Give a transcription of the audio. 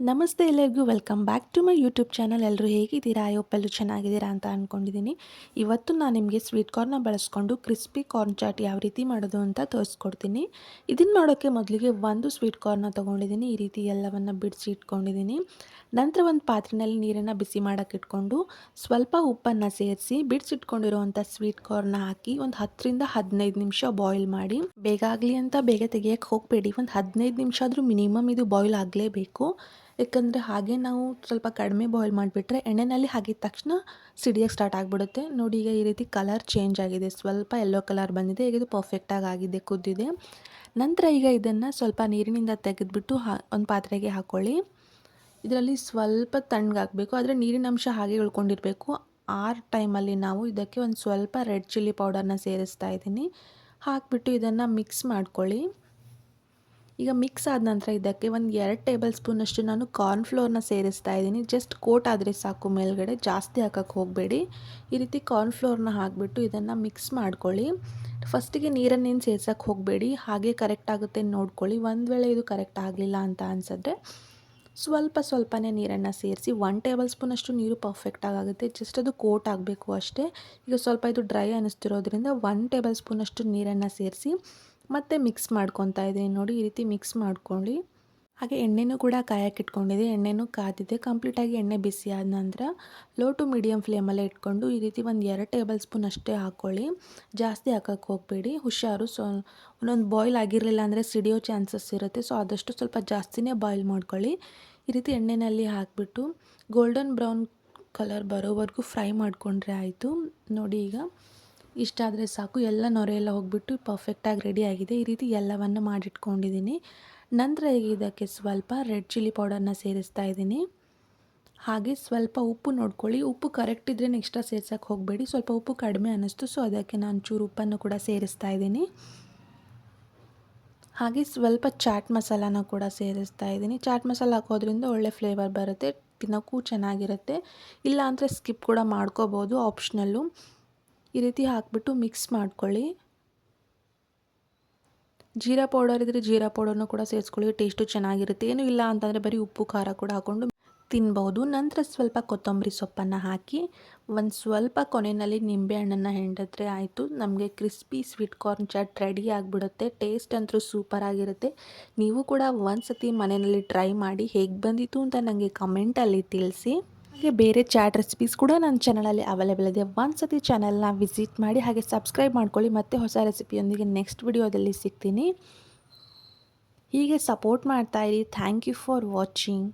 ನಮಸ್ತೆ ಎಲ್ಲರಿಗೂ welcome back to my YouTube channel. ಎಲ್ಲರೂ ಹೇಗಿದ್ದೀರಾ? ಎಲ್ಲರೂ ಚೆನ್ನಾಗಿದ್ದೀರಾ ಅಂತ ಅಂದ್ಕೊಂಡಿದ್ದೀನಿ. ಇವತ್ತು ನಾನು ನಿಮಗೆ ಸ್ವೀಟ್ ಕಾರ್ನ ಬಳಸ್ಕೊಂಡು ಕ್ರಿಸ್ಪಿ ಕಾರ್ನ್ ಚಾಟ್ ಯಾವ ರೀತಿ ಮಾಡೋದು ಅಂತ ತೋರಿಸ್ಕೊಡ್ತೀನಿ. ಇದನ್ನು ಮಾಡೋಕ್ಕೆ ಮೊದಲಿಗೆ ಒಂದು ಸ್ವೀಟ್ ಕಾರ್ನ ತೊಗೊಂಡಿದ್ದೀನಿ. ಈ ರೀತಿ ಎಲ್ಲವನ್ನು ಬಿಡಿಸಿ ಇಟ್ಕೊಂಡಿದ್ದೀನಿ. ನಂತರ ಒಂದು ಪಾತ್ರೆಯಲ್ಲಿ ನೀರನ್ನು ಬಿಸಿ ಮಾಡೋಕ್ಕೆ ಇಟ್ಕೊಂಡು ಸ್ವಲ್ಪ ಉಪ್ಪನ್ನು ಸೇರಿಸಿ ಬಿಡಿಸಿಟ್ಕೊಂಡಿರುವಂಥ ಸ್ವೀಟ್ ಕಾರ್ನ ಹಾಕಿ ಒಂದು 10ರಿಂದ 15 ನಿಮಿಷ ಬಾಯ್ಲ್ ಮಾಡಿ. ಬೇಗ ಆಗಲಿ ಅಂತ ಬೇಗ ತೆಗಿಯೋಕ್ಕೆ ಹೋಗಬೇಡಿ. ಒಂದು 15 ನಿಮಿಷ ಆದರೂ ಮಿನಿಮಮ್ ಇದು ಬಾಯ್ಲ್ ಆಗಲೇಬೇಕು. ಯಾಕಂದರೆ ಹಾಗೆ ನಾವು ಸ್ವಲ್ಪ ಕಡಿಮೆ ಬಾಯ್ಲ್ ಮಾಡಿಬಿಟ್ರೆ ಎಣ್ಣೆಯಲ್ಲಿ ಹಾಕಿದ ತಕ್ಷಣ ಸಿಡಿಯೋಕ್ಕೆ ಸ್ಟಾರ್ಟ್ ಆಗಿಬಿಡುತ್ತೆ. ನೋಡಿ, ಈಗ ಈ ರೀತಿ ಕಲರ್ ಚೇಂಜ್ ಆಗಿದೆ, ಸ್ವಲ್ಪ ಯೆಲ್ಲೋ ಕಲರ್ ಬಂದಿದೆ. ಈಗ ಇದು ಪರ್ಫೆಕ್ಟಾಗಿ ಆಗಿದೆ, ಕುದ್ದಿದೆ. ನಂತರ ಈಗ ಇದನ್ನು ಸ್ವಲ್ಪ ನೀರಿನಿಂದ ತೆಗೆದುಬಿಟ್ಟು ಒಂದು ಪಾತ್ರೆಗೆ ಹಾಕ್ಕೊಳ್ಳಿ. ಇದರಲ್ಲಿ ಸ್ವಲ್ಪ ತಣ್ಣಗಾಗಬೇಕು, ಆದರೆ ನೀರಿನ ಅಂಶ ಹಾಗೆ ಉಳ್ಕೊಂಡಿರಬೇಕು. ಆ ಟೈಮಲ್ಲಿ ನಾವು ಇದಕ್ಕೆ ಒಂದು ಸ್ವಲ್ಪ ರೆಡ್ ಚಿಲ್ಲಿ ಪೌಡರ್ನ ಸೇರಿಸ್ತಾ ಇದ್ದೀನಿ. ಹಾಕಿಬಿಟ್ಟು ಇದನ್ನು ಮಿಕ್ಸ್ ಮಾಡ್ಕೊಳ್ಳಿ. ಈಗ ಮಿಕ್ಸ್ ಆದ ನಂತರ ಇದಕ್ಕೆ ಒಂದು 2 ಟೇಬಲ್ ಸ್ಪೂನಷ್ಟು ನಾನು ಕಾರ್ನ್ಫ್ಲೋರ್ನ ಸೇರಿಸ್ತಾ ಇದ್ದೀನಿ. ಜಸ್ಟ್ ಕೋಟ್ ಆದರೆ ಸಾಕು, ಮೇಲ್ಗಡೆ ಜಾಸ್ತಿ ಹಾಕೋಕ್ಕೆ ಹೋಗಬೇಡಿ. ಈ ರೀತಿ ಕಾರ್ನ್ಫ್ಲೋರ್ನ ಹಾಕಿಬಿಟ್ಟು ಇದನ್ನು ಮಿಕ್ಸ್ ಮಾಡ್ಕೊಳ್ಳಿ. ಫಸ್ಟಿಗೆ ನೀರನ್ನೇನು ಸೇರ್ಸೋಕ್ಕೆ ಹೋಗಬೇಡಿ, ಹಾಗೆ ಕರೆಕ್ಟ್ ಆಗುತ್ತೆ ನೋಡ್ಕೊಳ್ಳಿ. ಒಂದು ವೇಳೆ ಇದು ಕರೆಕ್ಟ್ ಆಗಲಿಲ್ಲ ಅಂತ ಅನಿಸಿದ್ರೆ ಸ್ವಲ್ಪನೇ ನೀರನ್ನು ಸೇರಿಸಿ. 1 ಟೇಬಲ್ ಸ್ಪೂನಷ್ಟು ನೀರು ಪರ್ಫೆಕ್ಟಾಗಿ ಆಗುತ್ತೆ. ಜಸ್ಟ್ ಅದು ಕೋಟ್ ಆಗಬೇಕು ಅಷ್ಟೇ. ಈಗ ಸ್ವಲ್ಪ ಇದು ಡ್ರೈ ಅನ್ನಿಸ್ತಿರೋದ್ರಿಂದ 1 ಟೇಬಲ್ ಸ್ಪೂನಷ್ಟು ನೀರನ್ನು ಸೇರಿಸಿ ಮತ್ತೆ ಮಿಕ್ಸ್ ಮಾಡ್ಕೊತಾ ಇದ್ದೀನಿ. ನೋಡಿ, ಈ ರೀತಿ ಮಿಕ್ಸ್ ಮಾಡ್ಕೊಳ್ಳಿ. ಹಾಗೆ ಎಣ್ಣೆನೂ ಕೂಡ ಕಾಯಕ್ಕೆ ಇಟ್ಕೊಂಡಿದೆ. ಎಣ್ಣೆನೂ ಕಾದಿದೆ. ಕಂಪ್ಲೀಟಾಗಿ ಎಣ್ಣೆ ಬಿಸಿ ಆದ ನಂತರ ಲೋ ಟು ಮೀಡಿಯಮ್ ಫ್ಲೇಮಲ್ಲೇ ಇಟ್ಕೊಂಡು ಈ ರೀತಿ ಒಂದು 2 ಟೇಬಲ್ ಸ್ಪೂನ್ ಅಷ್ಟೇ ಹಾಕ್ಕೊಳ್ಳಿ. ಜಾಸ್ತಿ ಹಾಕೋಕ್ಕೆ ಹೋಗಬೇಡಿ, ಹುಷಾರು. ಒಂದೊಂದು ಬಾಯ್ಲ್ ಆಗಿರಲಿಲ್ಲ ಅಂದರೆ ಸಿಡಿಯೋ ಚಾನ್ಸಸ್ ಇರುತ್ತೆ. ಸೊ ಆದಷ್ಟು ಸ್ವಲ್ಪ ಜಾಸ್ತಿನೇ ಬಾಯ್ಲ್ ಮಾಡ್ಕೊಳ್ಳಿ. ಈ ರೀತಿ ಎಣ್ಣೆಯಲ್ಲಿ ಹಾಕಿಬಿಟ್ಟು ಗೋಲ್ಡನ್ ಬ್ರೌನ್ ಕಲರ್ ಬರೋವರೆಗೂ ಫ್ರೈ ಮಾಡಿಕೊಂಡ್ರೆ ಆಯಿತು. ನೋಡಿ, ಈಗ ಇಷ್ಟಾದರೆ ಸಾಕು. ಎಲ್ಲ ನೊರೆ ಎಲ್ಲ ಹೋಗಿಬಿಟ್ಟು ಪರ್ಫೆಕ್ಟಾಗಿ ರೆಡಿ ಆಗಿದೆ. ಈ ರೀತಿ ಎಲ್ಲವನ್ನು ಮಾಡಿಟ್ಕೊಂಡಿದ್ದೀನಿ. ನಂತರ ಈಗ ಇದಕ್ಕೆ ಸ್ವಲ್ಪ ರೆಡ್ ಚಿಲ್ಲಿ ಪೌಡರ್ನ ಸೇರಿಸ್ತಾ ಇದ್ದೀನಿ. ಹಾಗೆ ಸ್ವಲ್ಪ ಉಪ್ಪು ನೋಡ್ಕೊಳ್ಳಿ. ಉಪ್ಪು ಕರೆಕ್ಟ್ ಇದ್ದರೆ ಎಕ್ಸ್ಟ್ರಾ ಸೇರ್ಸೋಕ್ಕೆ ಹೋಗಬೇಡಿ. ಸ್ವಲ್ಪ ಉಪ್ಪು ಕಡಿಮೆ ಅನ್ನಿಸ್ತು, ಸೊ ಅದಕ್ಕೆ ನಾನು ಚೂರು ಉಪ್ಪನ್ನು ಕೂಡ ಸೇರಿಸ್ತಾ ಇದ್ದೀನಿ. ಹಾಗೆ ಸ್ವಲ್ಪ ಚಾಟ್ ಮಸಾಲಾನ ಕೂಡ ಸೇರಿಸ್ತಾ ಇದ್ದೀನಿ. ಚಾಟ್ ಮಸಾಲ ಹಾಕೋದ್ರಿಂದ ಒಳ್ಳೆ ಫ್ಲೇವರ್ ಬರುತ್ತೆ, ತಿನ್ನೋಕ್ಕೂ ಚೆನ್ನಾಗಿರುತ್ತೆ. ಇಲ್ಲ ಅಂದರೆ ಸ್ಕಿಪ್ ಕೂಡ ಮಾಡ್ಕೋಬೋದು, ಆಪ್ಷನಲ್ಲು. ಈ ರೀತಿ ಹಾಕಿಬಿಟ್ಟು ಮಿಕ್ಸ್ ಮಾಡ್ಕೊಳ್ಳಿ. ಜೀರಾ ಪೌಡರ್ ಇದ್ದರೆ ಜೀರಾ ಪೌಡರ್ನೂ ಕೂಡ ಸೇರಿಸ್ಕೊಳ್ಳಿ, ಟೇಸ್ಟು ಚೆನ್ನಾಗಿರುತ್ತೆ. ಏನೂ ಇಲ್ಲ ಅಂತಂದರೆ ಬರೀ ಉಪ್ಪು ಖಾರ ಕೂಡ ಹಾಕ್ಕೊಂಡು ತಿನ್ಬೋದು. ನಂತರ ಸ್ವಲ್ಪ ಕೊತ್ತಂಬರಿ ಸೊಪ್ಪನ್ನು ಹಾಕಿ ಒಂದು ಸ್ವಲ್ಪ ಕೊನೆಯಲ್ಲಿ ನಿಂಬೆಹಣ್ಣನ್ನು ಹಿಂಡಿದ್ರೆ ಆಯಿತು. ನಮಗೆ crispy sweet corn chaat ready ಆಗಿಬಿಡುತ್ತೆ. ಟೇಸ್ಟ್ ಅಂತೂ ಸೂಪರ್ ಆಗಿರುತ್ತೆ. ನೀವು ಕೂಡ ಒಂದು ಸತಿ ಮನೆಯಲ್ಲಿ ಟ್ರೈ ಮಾಡಿ ಹೇಗೆ ಬಂದಿತ್ತು ಅಂತ ನನಗೆ ಕಮೆಂಟಲ್ಲಿ ತಿಳಿಸಿ. ಹಾಗೆ ಬೇರೆ ಚಾಟ್ ರೆಸಿಪೀಸ್ ಕೂಡ ನನ್ನ ಚಾನಲಲ್ಲಿ ಅವೈಲೇಬಲ್ ಇದೆ. ಒಂದು ಸತಿ ಚಾನಲ್ನ ವಿಸಿಟ್ ಮಾಡಿ, ಹಾಗೆ ಸಬ್ಸ್ಕ್ರೈಬ್ ಮಾಡ್ಕೊಳ್ಳಿ. ಮತ್ತೆ ಹೊಸ ರೆಸಿಪಿಯೊಂದಿಗೆ ನೆಕ್ಸ್ಟ್ ವಿಡಿಯೋದಲ್ಲಿ ಸಿಗ್ತೀನಿ. ಹೀಗೆ ಸಪೋರ್ಟ್ ಮಾಡ್ತಾಯಿರಿ. Thank you for watching.